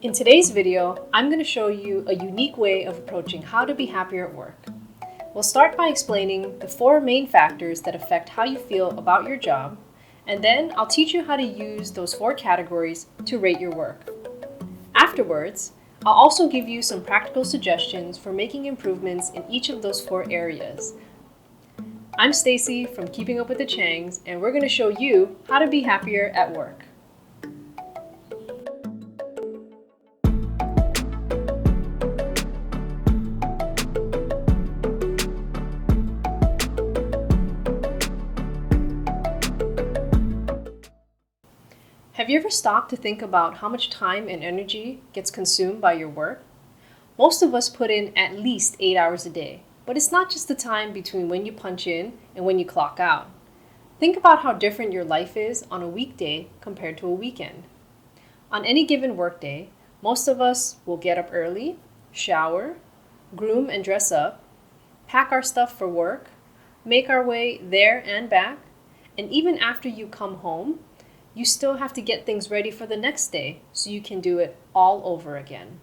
In today's video, I'm going to show you a unique way of approaching how to be happier at work. We'll start by explaining the 4 main factors that affect how you feel about your job, and then I'll teach you how to use those 4 categories to rate your work. Afterwards, I'll also give you some practical suggestions for making improvements in each of those 4 areas. I'm Stacy from Keeping Up with the Changs, and we're going to show you how to be happier at work. Have you ever stopped to think about how much time and energy gets consumed by your work? Most of us put in at least 8 hours a day, but it's not just the time between when you punch in and when you clock out. Think about how different your life is on a weekday compared to a weekend. On any given workday, most of us will get up early, shower, groom and dress up, pack our stuff for work, make our way there and back, and even after you come home, you still have to get things ready for the next day so you can do it all over again.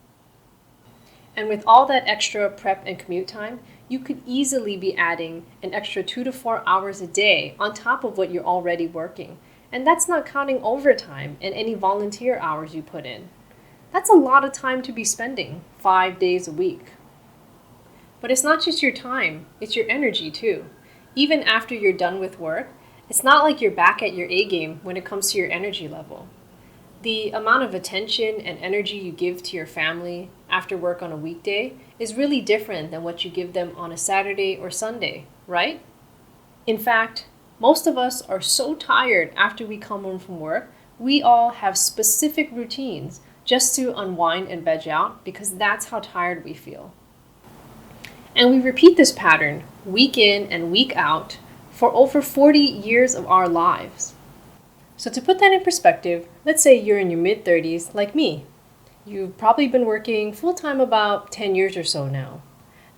And with all that extra prep and commute time, you could easily be adding an extra 2 to 4 hours a day on top of what you're already working. And that's not counting overtime and any volunteer hours you put in. That's a lot of time to be spending 5 days a week. But it's not just your time, it's your energy too. Even after you're done with work, it's not like you're back at your A game when it comes to your energy level. The amount of attention and energy you give to your family after work on a weekday is really different than what you give them on a Saturday or Sunday, right? In fact, most of us are so tired after we come home from work, we all have specific routines just to unwind and veg out because that's how tired we feel. And we repeat this pattern week in and week out for over 40 years of our lives. So to put that in perspective, let's say you're in your mid-30s like me. You've probably been working full-time about 10 years or so now.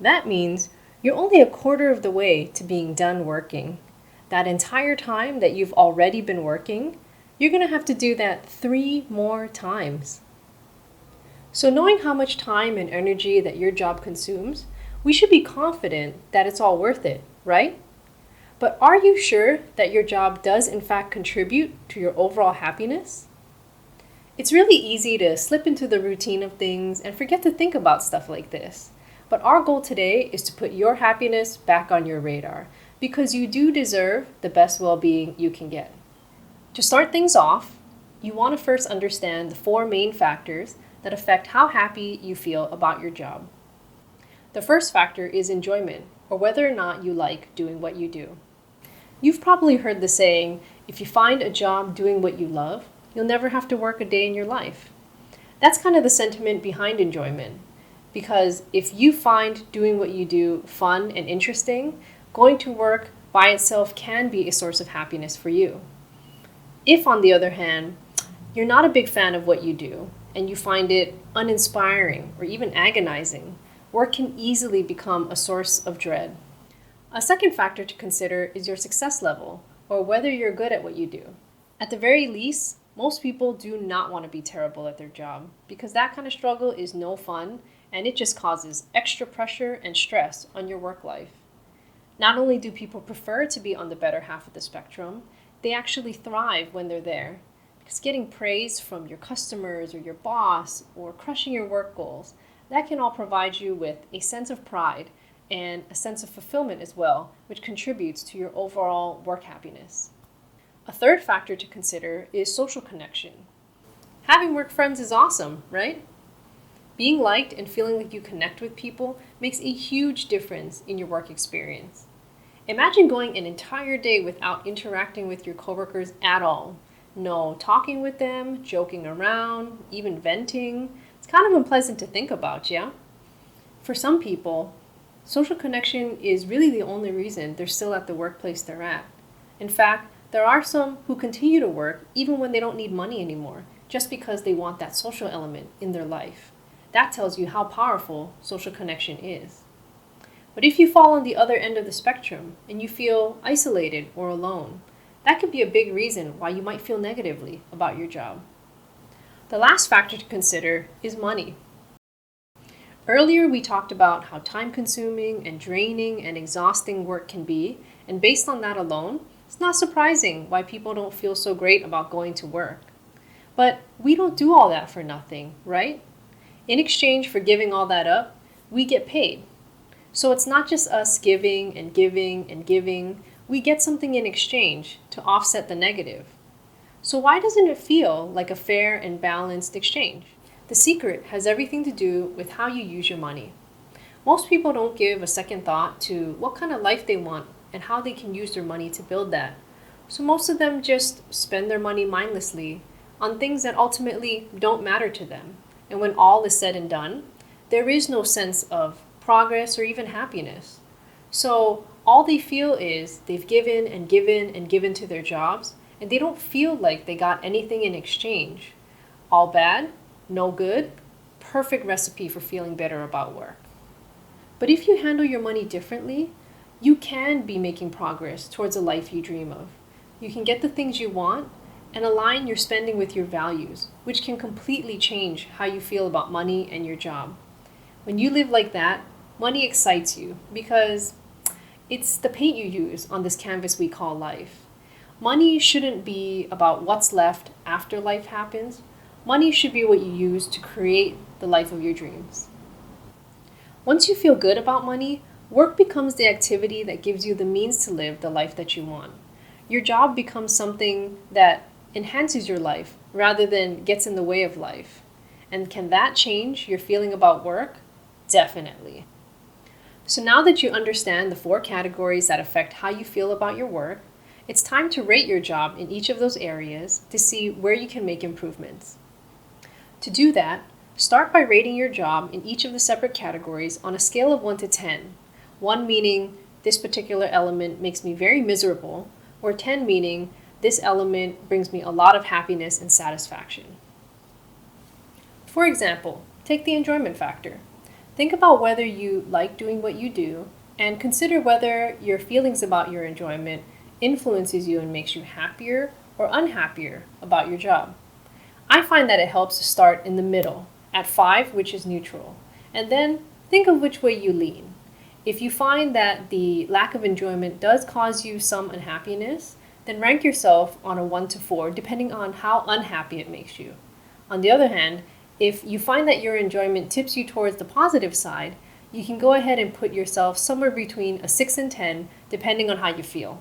That means you're only a quarter of the way to being done working. That entire time that you've already been working, you're going to have to do that 3 more times. So knowing how much time and energy that your job consumes, we should be confident that it's all worth it, right? But are you sure that your job does in fact contribute to your overall happiness? It's really easy to slip into the routine of things and forget to think about stuff like this. But our goal today is to put your happiness back on your radar because you do deserve the best well-being you can get. To start things off, you want to first understand the 4 main factors that affect how happy you feel about your job. The first factor is enjoyment, or whether or not you like doing what you do. You've probably heard the saying, if you find a job doing what you love, you'll never have to work a day in your life. That's kind of the sentiment behind enjoyment, because if you find doing what you do fun and interesting, going to work by itself can be a source of happiness for you. If, on the other hand, you're not a big fan of what you do, and you find it uninspiring or even agonizing, work can easily become a source of dread. A second factor to consider is your success level, or whether you're good at what you do. At the very least, most people do not want to be terrible at their job, because that kind of struggle is no fun, and it just causes extra pressure and stress on your work life. Not only do people prefer to be on the better half of the spectrum, they actually thrive when they're there, because getting praise from your customers or your boss, or crushing your work goals, that can all provide you with a sense of pride and a sense of fulfillment as well, which contributes to your overall work happiness. A third factor to consider is social connection. Having work friends is awesome, right? Being liked and feeling like you connect with people makes a huge difference in your work experience. Imagine going an entire day without interacting with your coworkers at all. No talking with them, joking around, even venting. It's kind of unpleasant to think about, yeah? For some people, social connection is really the only reason they're still at the workplace they're at. In fact, there are some who continue to work even when they don't need money anymore, just because they want that social element in their life. That tells you how powerful social connection is. But if you fall on the other end of the spectrum and you feel isolated or alone, that could be a big reason why you might feel negatively about your job. The last factor to consider is money. Earlier, we talked about how time-consuming and draining and exhausting work can be, and based on that alone, it's not surprising why people don't feel so great about going to work. But we don't do all that for nothing, right? In exchange for giving all that up, we get paid. So it's not just us giving and giving and giving, we get something in exchange to offset the negative. So why doesn't it feel like a fair and balanced exchange? The secret has everything to do with how you use your money. Most people don't give a second thought to what kind of life they want and how they can use their money to build that. So most of them just spend their money mindlessly on things that ultimately don't matter to them. And when all is said and done, there is no sense of progress or even happiness. So all they feel is they've given and given and given to their jobs, and they don't feel like they got anything in exchange. All bad, no good, perfect recipe for feeling better about work. But if you handle your money differently, you can be making progress towards a life you dream of. You can get the things you want and align your spending with your values, which can completely change how you feel about money and your job. When you live like that, money excites you because it's the paint you use on this canvas we call life. Money shouldn't be about what's left after life happens. Money should be what you use to create the life of your dreams. Once you feel good about money, work becomes the activity that gives you the means to live the life that you want. Your job becomes something that enhances your life rather than gets in the way of life. And can that change your feeling about work? Definitely. So now that you understand the 4 categories that affect how you feel about your work, it's time to rate your job in each of those areas to see where you can make improvements. To do that, start by rating your job in each of the separate categories on a scale of 1 to 10. 1 meaning this particular element makes me very miserable, or 10 meaning this element brings me a lot of happiness and satisfaction. For example, take the enjoyment factor. Think about whether you like doing what you do, and consider whether your feelings about your enjoyment influences you and makes you happier or unhappier about your job. I find that it helps to start in the middle, at 5, which is neutral, and then think of which way you lean. If you find that the lack of enjoyment does cause you some unhappiness, then rank yourself on a 1 to 4, depending on how unhappy it makes you. On the other hand, if you find that your enjoyment tips you towards the positive side, you can go ahead and put yourself somewhere between a 6 and 10, depending on how you feel.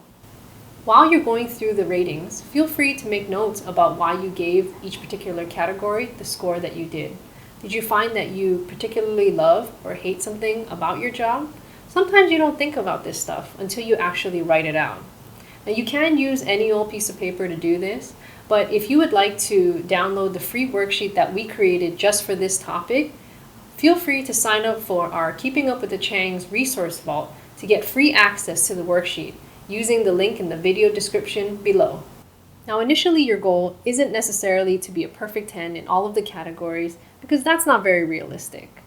While you're going through the ratings, feel free to make notes about why you gave each particular category the score that you did. Did you find that you particularly love or hate something about your job? Sometimes you don't think about this stuff until you actually write it out. Now you can use any old piece of paper to do this, but if you would like to download the free worksheet that we created just for this topic, feel free to sign up for our Keeping Up with the Changs resource vault to get free access to the worksheet using the link in the video description below. Now initially your goal isn't necessarily to be a perfect 10 in all of the categories because that's not very realistic.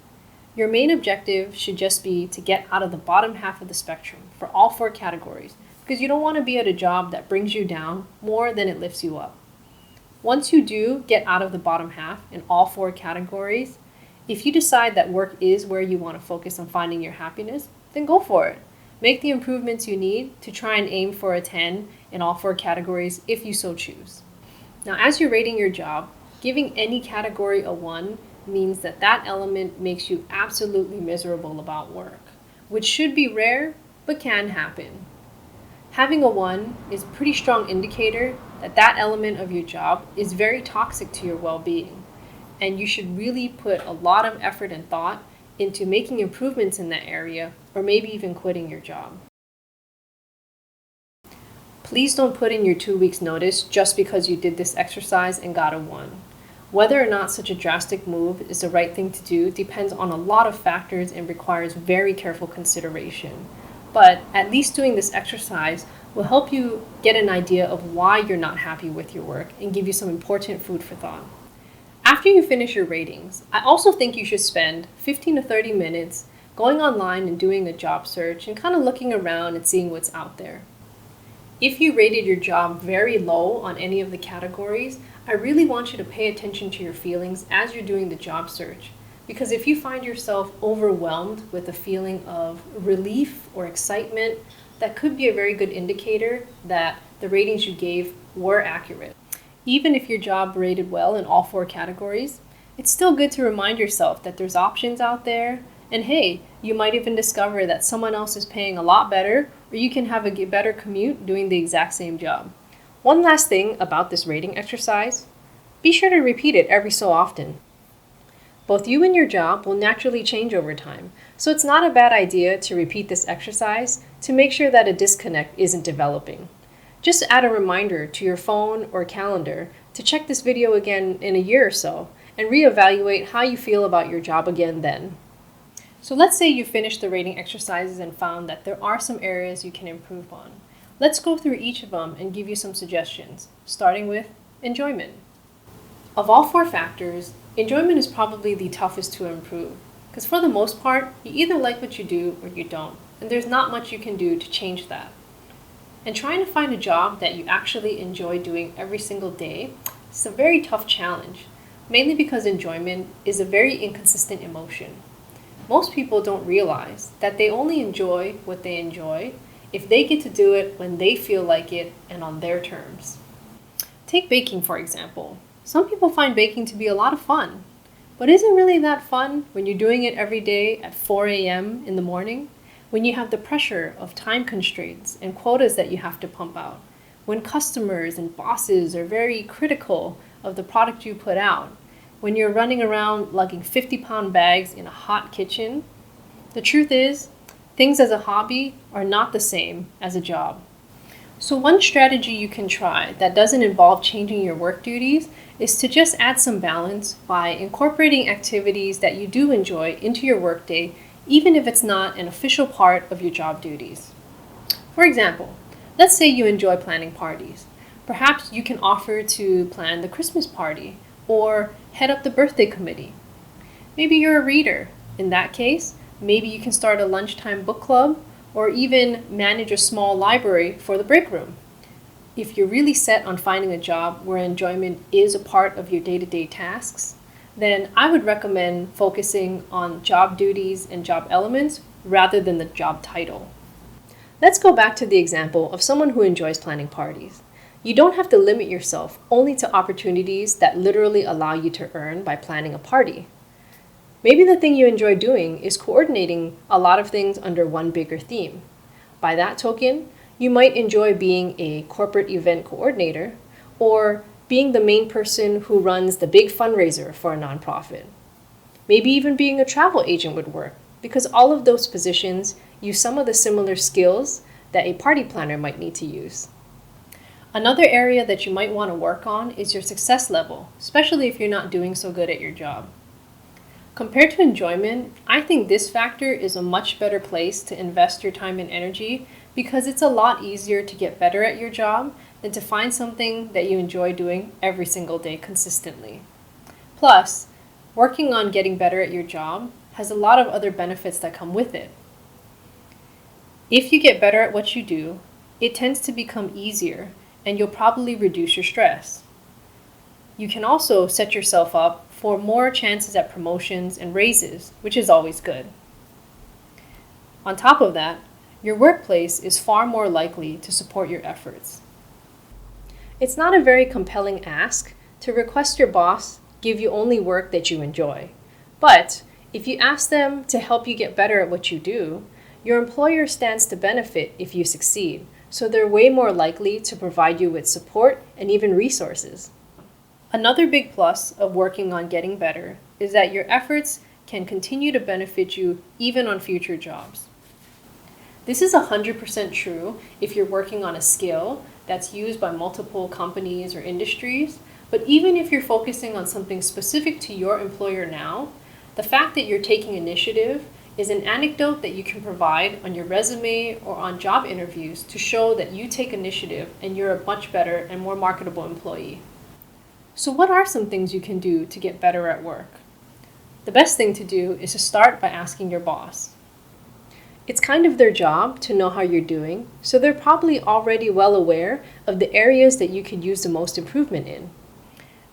Your main objective should just be to get out of the bottom half of the spectrum for all 4 categories because you don't want to be at a job that brings you down more than it lifts you up. Once you do get out of the bottom half in all 4 categories, if you decide that work is where you want to focus on finding your happiness, then go for it. Make the improvements you need to try and aim for a 10 in all 4 categories if you so choose. Now, as you're rating your job, giving any category a 1 means that that element makes you absolutely miserable about work, which should be rare, but can happen. Having a 1 is a pretty strong indicator that that element of your job is very toxic to your well-being, and you should really put a lot of effort and thought into making improvements in that area, or maybe even quitting your job. Please don't put in your 2 weeks notice just because you did this exercise and got a 1. Whether or not such a drastic move is the right thing to do depends on a lot of factors and requires very careful consideration. But at least doing this exercise will help you get an idea of why you're not happy with your work and give you some important food for thought. After you finish your ratings, I also think you should spend 15 to 30 minutes going online and doing a job search and kind of looking around and seeing what's out there. If you rated your job very low on any of the categories, I really want you to pay attention to your feelings as you're doing the job search. Because if you find yourself overwhelmed with a feeling of relief or excitement, that could be a very good indicator that the ratings you gave were accurate. Even if your job rated well in all 4 categories, it's still good to remind yourself that there's options out there, and hey, you might even discover that someone else is paying a lot better, or you can have a better commute doing the exact same job. One last thing about this rating exercise, be sure to repeat it every so often. Both you and your job will naturally change over time, so it's not a bad idea to repeat this exercise to make sure that a disconnect isn't developing. Just add a reminder to your phone or calendar to check this video again in a year or so, and reevaluate how you feel about your job again then. So let's say you finished the rating exercises and found that there are some areas you can improve on. Let's go through each of them and give you some suggestions, starting with enjoyment. Of all 4 factors, enjoyment is probably the toughest to improve, because for the most part, you either like what you do or you don't, and there's not much you can do to change that. And trying to find a job that you actually enjoy doing every single day is a very tough challenge, mainly because enjoyment is a very inconsistent emotion. Most people don't realize that they only enjoy what they enjoy if they get to do it when they feel like it and on their terms. Take baking, for example. Some people find baking to be a lot of fun, but is it really that fun when you're doing it every day at 4 a.m. in the morning, when you have the pressure of time constraints and quotas that you have to pump out, when customers and bosses are very critical of the product you put out, when you're running around lugging 50-pound bags in a hot kitchen? The truth is, things as a hobby are not the same as a job. So one strategy you can try that doesn't involve changing your work duties is to just add some balance by incorporating activities that you do enjoy into your workday, even if it's not an official part of your job duties. For example, let's say you enjoy planning parties. Perhaps you can offer to plan the Christmas party or head up the birthday committee. Maybe you're a reader. In that case, maybe you can start a lunchtime book club or even manage a small library for the break room. If you're really set on finding a job where enjoyment is a part of your day-to-day tasks, then I would recommend focusing on job duties and job elements rather than the job title. Let's go back to the example of someone who enjoys planning parties. You don't have to limit yourself only to opportunities that literally allow you to earn by planning a party. Maybe the thing you enjoy doing is coordinating a lot of things under one bigger theme. By that token, you might enjoy being a corporate event coordinator or being the main person who runs the big fundraiser for a nonprofit. Maybe even being a travel agent would work, because all of those positions use some of the similar skills that a party planner might need to use. Another area that you might want to work on is your success level, especially if you're not doing so good at your job. Compared to enjoyment, I think this factor is a much better place to invest your time and energy because it's a lot easier to get better at your job than to find something that you enjoy doing every single day consistently. Plus, working on getting better at your job has a lot of other benefits that come with it. If you get better at what you do, it tends to become easier and you'll probably reduce your stress. You can also set yourself up for more chances at promotions and raises, which is always good. On top of that, your workplace is far more likely to support your efforts. It's not a very compelling ask to request your boss give you only work that you enjoy. But if you ask them to help you get better at what you do, your employer stands to benefit if you succeed, so they're way more likely to provide you with support and even resources. Another big plus of working on getting better is that your efforts can continue to benefit you even on future jobs. This is 100% true if you're working on a skill that's used by multiple companies or industries, but even if you're focusing on something specific to your employer now, the fact that you're taking initiative is an anecdote that you can provide on your resume or on job interviews to show that you take initiative and you're a much better and more marketable employee. So what are some things you can do to get better at work? The best thing to do is to start by asking your boss. It's kind of their job to know how you're doing, so they're probably already well aware of the areas that you could use the most improvement in.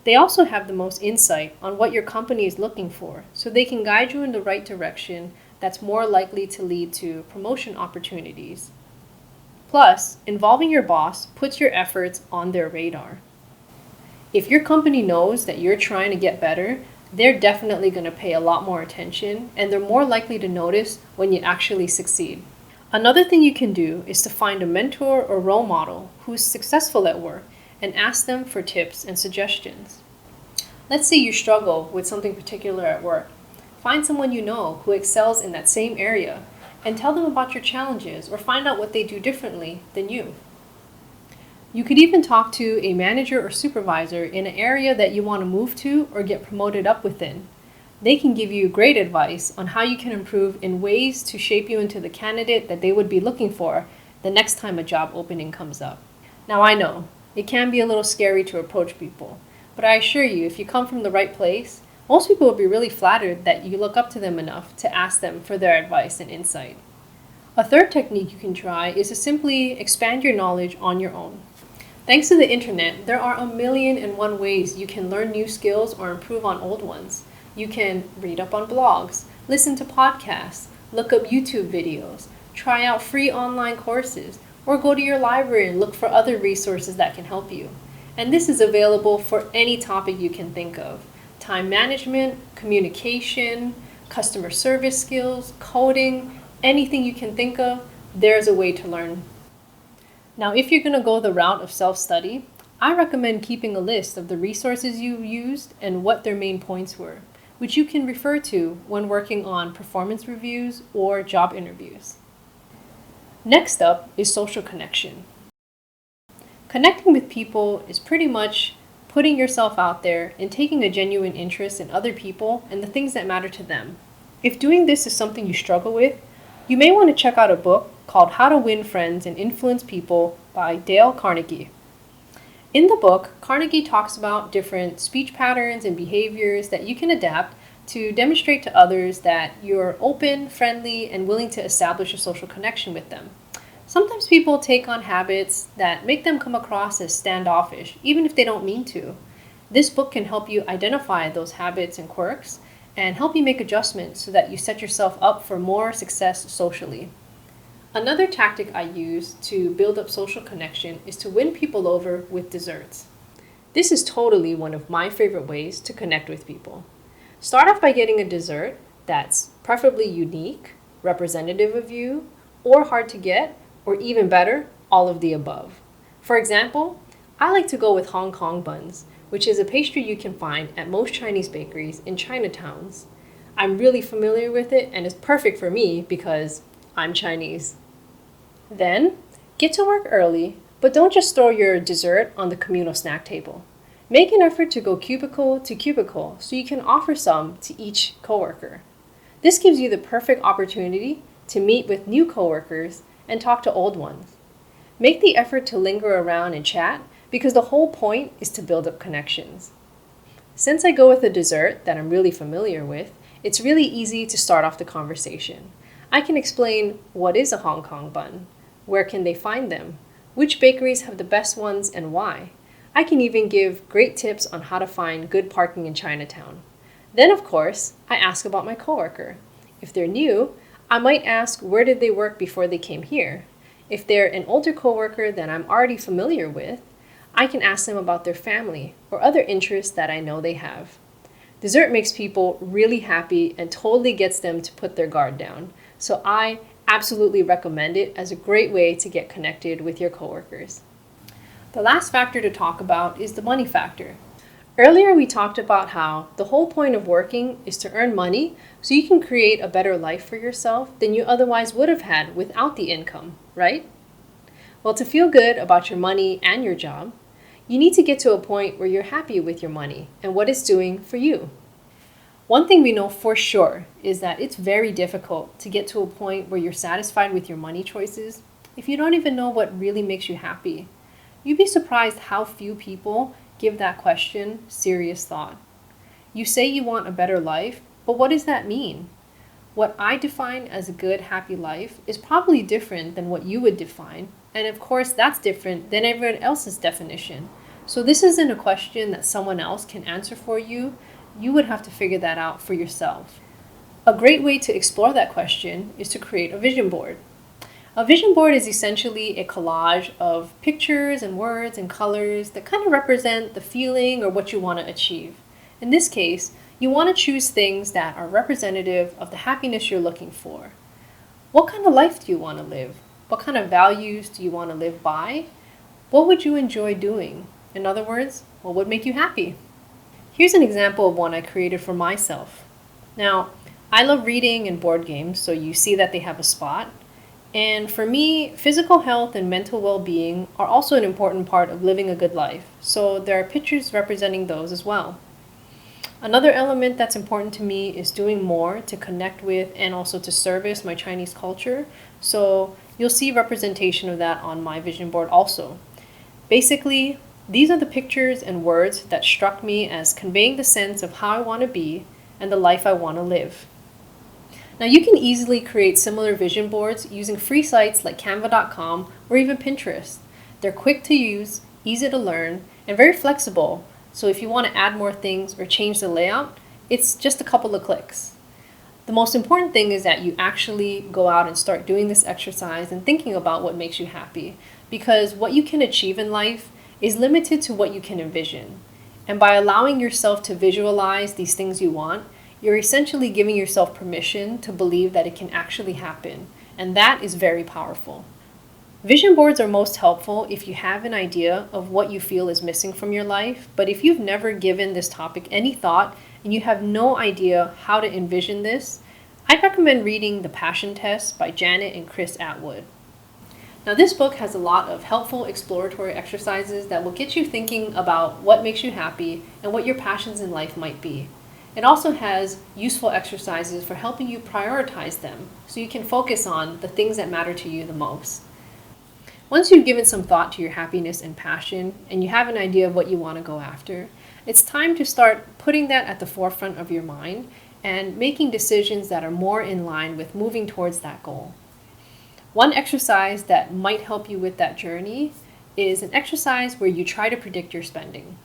They also have the most insight on what your company is looking for, so they can guide you in the right direction that's more likely to lead to promotion opportunities. Plus, involving your boss puts your efforts on their radar. If your company knows that you're trying to get better, they're definitely going to pay a lot more attention and they're more likely to notice when you actually succeed. Another thing you can do is to find a mentor or role model who's successful at work and ask them for tips and suggestions. Let's say you struggle with something particular at work. Find someone you know who excels in that same area and tell them about your challenges or find out what they do differently than you. You could even talk to a manager or supervisor in an area that you want to move to or get promoted up within. They can give you great advice on how you can improve in ways to shape you into the candidate that they would be looking for the next time a job opening comes up. Now I know, it can be a little scary to approach people, but I assure you, if you come from the right place, most people will be really flattered that you look up to them enough to ask them for their advice and insight. A third technique you can try is to simply expand your knowledge on your own. Thanks to the internet, there are 1,000,001 ways you can learn new skills or improve on old ones. You can read up on blogs, listen to podcasts, look up YouTube videos, try out free online courses, or go to your library and look for other resources that can help you. And this is available for any topic you can think of. Time management, communication, customer service skills, coding, anything you can think of, there's a way to learn. Now, if you're going to go the route of self-study, I recommend keeping a list of the resources you used and what their main points were, which you can refer to when working on performance reviews or job interviews. Next up is social connection. Connecting with people is pretty much putting yourself out there and taking a genuine interest in other people and the things that matter to them. If doing this is something you struggle with, you may want to check out a book called How to Win Friends and Influence People by Dale Carnegie. In the book, Carnegie talks about different speech patterns and behaviors that you can adapt to demonstrate to others that you're open, friendly, and willing to establish a social connection with them. Sometimes people take on habits that make them come across as standoffish, even if they don't mean to. This book can help you identify those habits and quirks and help you make adjustments so that you set yourself up for more success socially. Another tactic I use to build up social connection is to win people over with desserts. This is totally one of my favorite ways to connect with people. Start off by getting a dessert that's preferably unique, representative of you, or hard to get, or even better, all of the above. For example, I like to go with Hong Kong buns, which is a pastry you can find at most Chinese bakeries in Chinatowns. I'm really familiar with it and it's perfect for me because I'm Chinese. Then, get to work early, but don't just throw your dessert on the communal snack table. Make an effort to go cubicle to cubicle so you can offer some to each coworker. This gives you the perfect opportunity to meet with new coworkers and talk to old ones. Make the effort to linger around and chat because the whole point is to build up connections. Since I go with a dessert that I'm really familiar with, it's really easy to start off the conversation. I can explain what is a Hong Kong bun, where can they find them, which bakeries have the best ones and why. I can even give great tips on how to find good parking in Chinatown. Then, of course, I ask about my coworker. If they're new, I might ask where did they work before they came here. If they're an older coworker that I'm already familiar with, I can ask them about their family or other interests that I know they have. Dessert makes people really happy and totally gets them to put their guard down. So I absolutely recommend it as a great way to get connected with your coworkers. The last factor to talk about is the money factor. Earlier we talked about how the whole point of working is to earn money so you can create a better life for yourself than you otherwise would have had without the income, right? Well, to feel good about your money and your job, you need to get to a point where you're happy with your money and what it's doing for you. One thing we know for sure is that it's very difficult to get to a point where you're satisfied with your money choices if you don't even know what really makes you happy. You'd be surprised how few people give that question serious thought. You say you want a better life, but what does that mean? What I define as a good, happy life is probably different than what you would define, and of course that's different than everyone else's definition. So this isn't a question that someone else can answer for you. You would have to figure that out for yourself. A great way to explore that question is to create a vision board. A vision board is essentially a collage of pictures and words and colors that kind of represent the feeling or what you want to achieve. In this case, you want to choose things that are representative of the happiness you're looking for. What kind of life do you want to live? What kind of values do you want to live by? What would you enjoy doing? In other words, what would make you happy? Here's an example of one I created for myself. Now, I love reading and board games, so you see that they have a spot. And for me, physical health and mental well-being are also an important part of living a good life, so there are pictures representing those as well. Another element that's important to me is doing more to connect with and also to service my Chinese culture. So you'll see representation of that on my vision board also. Basically, these are the pictures and words that struck me as conveying the sense of how I want to be and the life I want to live. Now you can easily create similar vision boards using free sites like Canva.com or even Pinterest. They're quick to use, easy to learn, and very flexible. So if you want to add more things or change the layout, it's just a couple of clicks. The most important thing is that you actually go out and start doing this exercise and thinking about what makes you happy, because what you can achieve in life is limited to what you can envision. And by allowing yourself to visualize these things you want, you're essentially giving yourself permission to believe that it can actually happen, and that is very powerful. Vision boards are most helpful if you have an idea of what you feel is missing from your life, but if you've never given this topic any thought and you have no idea how to envision this, I'd recommend reading The Passion Test by Janet and Chris Attwood. Now this book has a lot of helpful exploratory exercises that will get you thinking about what makes you happy and what your passions in life might be. It also has useful exercises for helping you prioritize them so you can focus on the things that matter to you the most. Once you've given some thought to your happiness and passion, and you have an idea of what you want to go after, it's time to start putting that at the forefront of your mind and making decisions that are more in line with moving towards that goal. One exercise that might help you with that journey is an exercise where you try to predict your spending.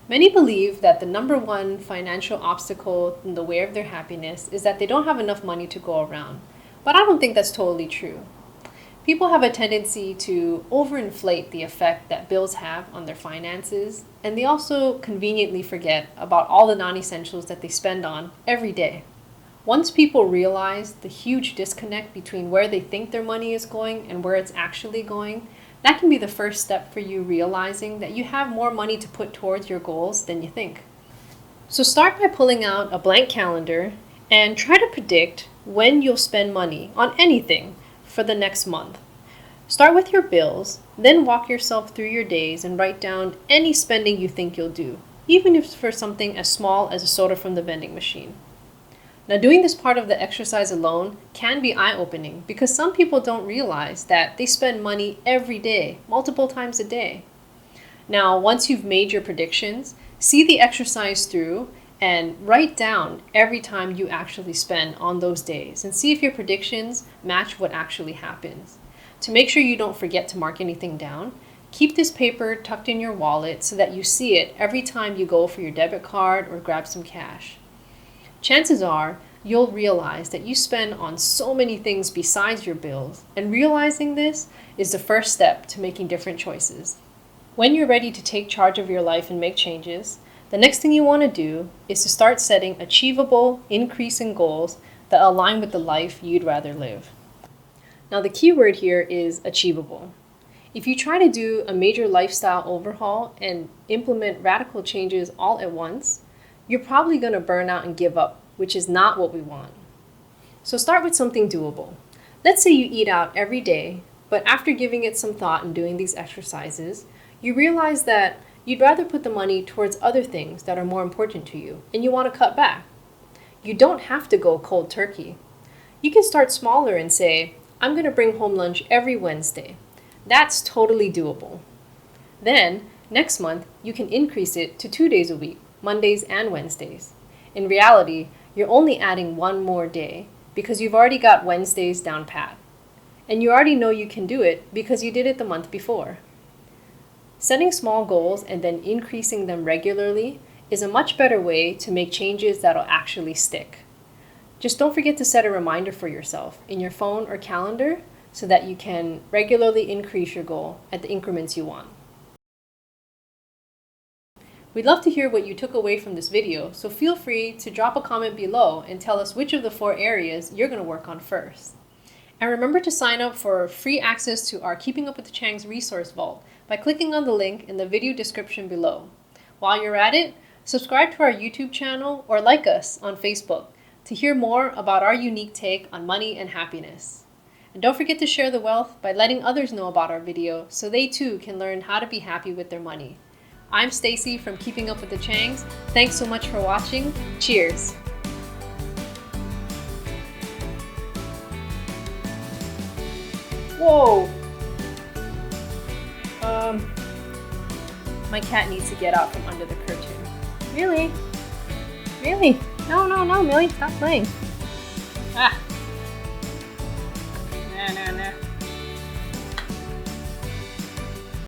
Many believe that the number one financial obstacle in the way of their happiness is that they don't have enough money to go around, but I don't think that's totally true. People have a tendency to overinflate the effect that bills have on their finances, and they also conveniently forget about all the non-essentials that they spend on every day. Once people realize the huge disconnect between where they think their money is going and where it's actually going, that can be the first step for you realizing that you have more money to put towards your goals than you think. So start by pulling out a blank calendar and try to predict when you'll spend money on anything for the next month. Start with your bills, then walk yourself through your days and write down any spending you think you'll do, even if it's for something as small as a soda from the vending machine. Now, doing this part of the exercise alone can be eye-opening because some people don't realize that they spend money every day, multiple times a day. Now, once you've made your predictions, see the exercise through and write down every time you actually spend on those days and see if your predictions match what actually happens. To make sure you don't forget to mark anything down, keep this paper tucked in your wallet so that you see it every time you go for your debit card or grab some cash. Chances are you'll realize that you spend on so many things besides your bills, and realizing this is the first step to making different choices. When you're ready to take charge of your life and make changes, the next thing you want to do is to start setting achievable, increasing goals that align with the life you'd rather live. Now, the key word here is achievable. If you try to do a major lifestyle overhaul and implement radical changes all at once, you're probably going to burn out and give up, which is not what we want. So start with something doable. Let's say you eat out every day, but after giving it some thought and doing these exercises, you realize that you'd rather put the money towards other things that are more important to you, and you want to cut back. You don't have to go cold turkey. You can start smaller and say, I'm going to bring home lunch every Wednesday. That's totally doable. Then, next month, you can increase it to 2 days a week, Mondays and Wednesdays. In reality, you're only adding one more day because you've already got Wednesdays down pat. And you already know you can do it because you did it the month before. Setting small goals and then increasing them regularly is a much better way to make changes that'll actually stick. Just don't forget to set a reminder for yourself in your phone or calendar so that you can regularly increase your goal at the increments you want. We'd love to hear what you took away from this video, so feel free to drop a comment below and tell us which of the 4 areas you're going to work on first. And remember to sign up for free access to our Keeping Up with the Changs resource vault by clicking on the link in the video description below. While you're at it, subscribe to our YouTube channel or like us on Facebook to hear more about our unique take on money and happiness. And don't forget to share the wealth by letting others know about our video so they too can learn how to be happy with their money. I'm Stacy from Keeping Up with the Changs. Thanks so much for watching. Cheers! Whoa! My cat needs to get out from under the curtain. Really? Really? No, Millie, stop playing. Ah! No.